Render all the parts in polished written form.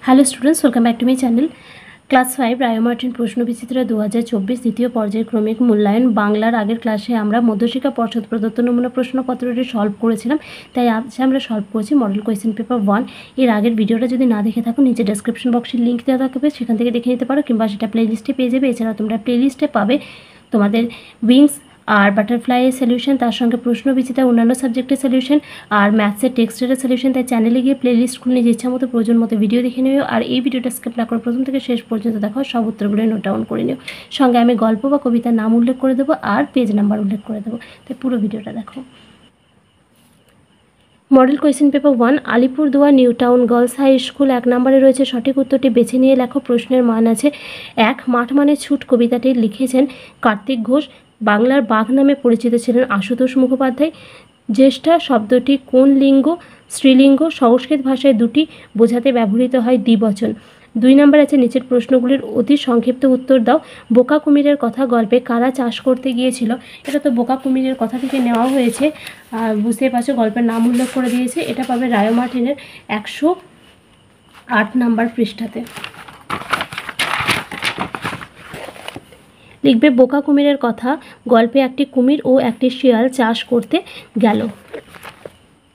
Hello students, welcome back to my channel. Class 5 Ray Martin প্রশ্নবিচিত্র 2024 দ্বিতীয় পর্যায়ের ক্রমিক মূল্যায়ন বাংলার আগের ক্লাসে আমরা মধ্যশিক্ষা পর্ষদ প্রদত্ত নমুনা প্রশ্নপত্রটি সলভ করেছিলাম, তাই আজ আমরা সলভ করেছি মডেল কোয়েশ্চেন পেপার 1। এর আগের ভিডিওটা যদি না দেখে থাকো, নিচে ডেসক্রিপশন বক্সে লিঙ্ক দেওয়া থাকবে, সেখান থেকে দেখে নিতে পারো, কিংবা সেটা প্লেলিস্টে পেয়ে যাবে। এছাড়াও তোমরা প্লেলিস্টে পাবে তোমাদের উইংস আর বাটারফ্লাইয়ের সলিউশন, তার সঙ্গে প্রশ্নবিচিত্রা অন্যান্য সাবজেক্টের সলিউশন আর ম্যাথসের টেক্সটের সলিউশন। তাই চ্যানেলে গিয়ে প্লেলিস্ট খুলে নিজের ইচ্ছা মতো প্রয়োজন মতো ভিডিও দেখে নিও, আর এই ভিডিওটা স্কিপ না করে প্রথম থেকে শেষ পর্যন্ত দেখো, সব উত্তরগুলো নোট ডাউন করে নিও। সঙ্গে আমি গল্প বা কবিতার নাম উল্লেখ করে দেবো আর পেজ নাম্বার উল্লেখ করে দেবো, তাই পুরো ভিডিওটা দেখো। Model question paper 1, Alipurduar New Town Girls High School. 1 নম্বরে রয়েছে সঠিক উত্তরটি বেছে নিয়ে লেখো। প্রশ্নের মান আছে 1। মাঠ মানে ছুট কবিতাটি লিখেছেন কার্তিক ঘোষ। বাংলার বাঘ নামে পরিচিত ছিলেন আশুতোষ মুখোপাধ্যায়। জ্যেষ্ঠা শব্দটি কোন লিঙ্গ? স্ত্রীলিঙ্গ। সংস্কৃত ভাষায় দুটি বোঝাতে ব্যবহৃত হয় দ্বিবচন। 2 নম্বর আছে নিচের প্রশ্নগুলির অতি সংক্ষিপ্ত উত্তর দাও। বোকা কুমিরের কথা গল্পে কারা চাষ করতে গিয়েছিল? এটা তো বোকা কুমিরের কথা থেকে নেওয়া হয়েছে, আর বুঝতেই পারছো গল্পের নাম উল্লেখ করে দিয়েছে। এটা পাবে রায় মার্টিনের 108 নম্বর পৃষ্ঠাতে। লিখবে বোকা কুমিরের কথা গল্পে একটি কুমির ও একটি শিয়াল চাষ করতে গেল।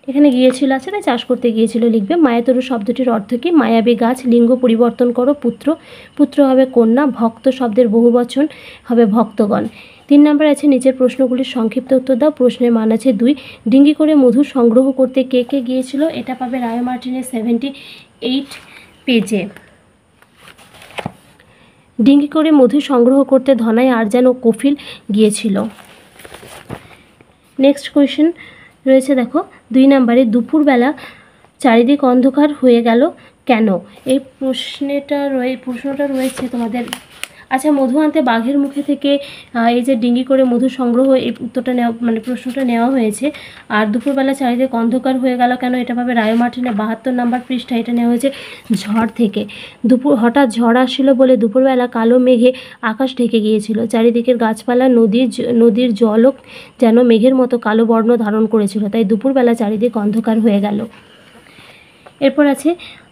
এখানে গিয়েছিল আছে, তাই চাষ করতে গিয়েছিল লিখবে। মায়াতরু শব্দটির অর্থ কী? মায়াবী গাছ। লিঙ্গ পরিবর্তন করো। পুত্র, পুত্র হবে কন্যা। ভক্ত শব্দের বহুবচন হবে ভক্তগণ। 3 নম্বর আছে নিচের প্রশ্নগুলির সংক্ষিপ্ত উত্তর দাও। প্রশ্নের মান আছে 2। ডিঙ্গি করে মধু সংগ্রহ করতে কে কে গিয়েছিল? এটা পাবে রায় মার্টিনের 78 পেজে। ডিঙ্গি করে মধু সংগ্রহ করতে ধনাই, আরজান ও কফিল গিয়েছিল। নেক্সট কোয়েশ্চেন রয়েছে দেখো 2 নম্বরে, দুপুরবেলা চারিদিক অন্ধকার হয়ে গেল কেন? এই প্রশ্নটা রয়েছে তোমাদের। আচ্ছা, মধু আনতে বাঘের মুখে থেকে এই যে ডিঙ্গি করে মধু সংগ্রহ, এই উত্তরটা নেওয়া প্রশ্নটা নেওয়া হয়েছে। আর দুপুরবেলা চারিদিক অন্ধকার হয়ে গেল কেন? এটা পাবে রায় মার্টিনের 72 নম্বর পৃষ্ঠা। এটা নেওয়া হয়েছে ঝড় থেকে। হঠাৎ ঝড় আসছিল বলে দুপুরবেলা কালো মেঘে আকাশ ঢেকে গিয়েছিল। চারিদিকের গাছপালা, নদীর জলও যেন মেঘের মতো কালো বর্ণ ধারণ করেছিল, তাই দুপুরবেলা চারিদিক অন্ধকার হয়ে গেল। এরপর আছে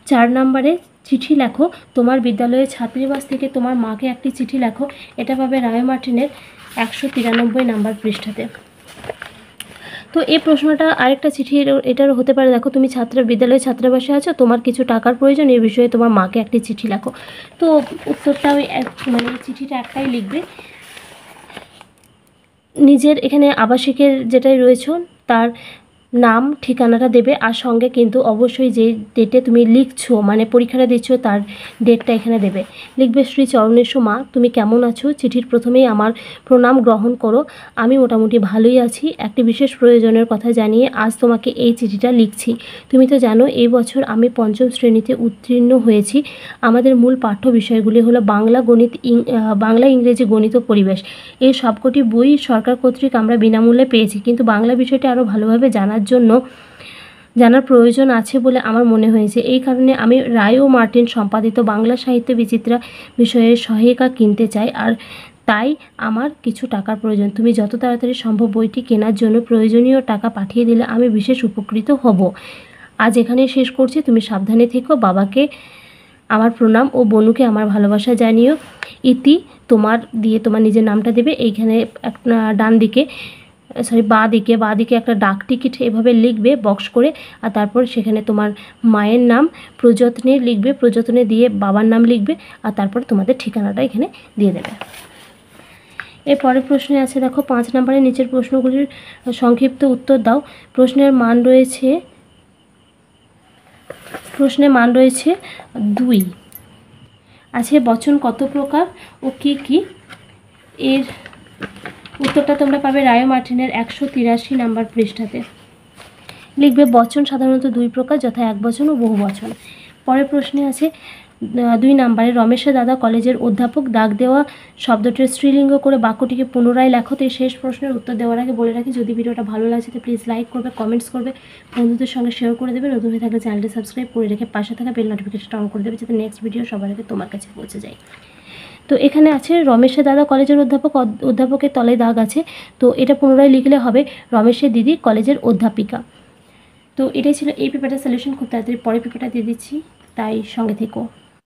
4 নম্বরে, চিঠি লেখো। তোমার বিদ্যালয়ের ছাত্রীবাস থেকে তোমার মাকে একটি চিঠি লেখো। এটা পাবে রায় মার্টিনের 193 নম্বর পৃষ্ঠাতে। তো এই প্রশ্নটা আরেকটা চিঠি এটারও হতে পারে। দেখো, তুমি বিদ্যালয়ের ছাত্রাবাসে আছো, তোমার কিছু টাকার প্রয়োজন, এই বিষয়ে তোমার মাকে একটি চিঠি লেখো। তো উত্তরটা ওই চিঠিটা একটাই লিখবে। নিজের এখানে আবাসিকের যেটাই রয়েছে তার নাম ঠিকানাটা দেবে, আর সঙ্গে কিন্তু অবশ্যই যে ডেটে তুমি লিখছো, পরীক্ষাটা দিচ্ছ, তার ডেটটা এখানে দেবে। লিখবে শ্রী চরণেশ্বু মা, তুমি কেমন আছো? চিঠির প্রথমেই আমার প্রণাম গ্রহণ করো। আমি মোটামুটি ভালোই আছি। একটি বিশেষ প্রয়োজনের কথা জানিয়ে আজ তোমাকে এই চিঠিটা লিখছি। তুমি তো জানো এই বছর আমি 5ম শ্রেণীতে উত্তীর্ণ হয়েছি। আমাদের মূল পাঠ্য বিষয়গুলি হলো বাংলা, ইংরেজি, গণিত ও পরিবেশ। এই সবকটি বই সরকার কর্তৃক আমরা বিনামূল্যে পেয়েছি, কিন্তু বাংলা বিষয়টি আরও ভালোভাবে জানার প্রয়োজন আছে বলে আমার মনে হয়েছে। এই কারণে আমি রায় ও মার্টিন সম্পাদিত বাংলা সাহিত্য বিচিত্রা বিষয়ের সহায়িকা কিনতে চাই, আর তাই আমার কিছু টাকার প্রয়োজন। তুমি যত তাড়াতাড়ি সম্ভব বইটি কেনার জন্য প্রয়োজনীয় টাকা পাঠিয়ে দিলে আমি বিশেষ উপকৃত হব। আজ এখানেই শেষ করছি। তুমি সাবধানে থেকো। বাবাকে আমার প্রণাম ও বনুকে আমার ভালোবাসা জানিও। ইতি তোমার দিয়ে তোমার নিজের নামটা দেবে। এইখানে একটা বাঁ দিকে একটা ডাক টিকিট এভাবে লিখবে বক্স করে, আর তারপর সেখানে তোমার মায়ের নাম প্রযত্নে লিখবে, প্রযত্নে দিয়ে বাবার নাম লিখবে, আর তারপর তোমাদের ঠিকানাটা এখানে দিয়ে দেবে। এর পরের প্রশ্নে আছে দেখো 5 নম্বরের নিচের প্রশ্নগুলির সংক্ষিপ্ত উত্তর দাও। প্রশ্নের মান রয়েছে 2। আছে বচন কত প্রকার ও কি কি? এর উত্তরটা তোমরা পাবে রায় মার্টিনের 183 নম্বর পৃষ্ঠাতে। লিখবে বচন সাধারণত 2 প্রকার, যথা একবচন ও বহুবচন। পরের প্রশ্নে আছে 2 নম্বরে, রমেশের দাদা কলেজের অধ্যাপক। দাগ দেওয়া শব্দটির স্ত্রীলিঙ্গ করে বাক্যটিকে পুনরায় লেখো। তো এই শেষ প্রশ্নের উত্তর দেওয়ার আগে বলে রাখি, যদি ভিডিওটা ভালো লাগছে তো প্লিজ লাইক করবে, কমেন্টস করবে, বন্ধুদের সঙ্গে শেয়ার করে দেবে। নতুন হয়ে থাকলে চ্যানেলটি সাবস্ক্রাইব করে রেখে পাশে থাকা বেল নোটিফিকেশনটা অন করে দেবে, যাতে নেক্সট ভিডিও সবার আগে তোমার কাছে পৌঁছে যায়। তো এখানে আছে রমেশের দাদা কলেজের অধ্যাপকের তলায় দাগ আছে, তো এটা পুনরায় লিখলে হবে রমেশের দিদি কলেজের অধ্যাপিকা। তো এটাই ছিল এই পেপারটার সলিউশন। খুব তাড়াতাড়ি পরের পেপারটা দিয়ে দিচ্ছি। তাই সঙ্গে থেকো।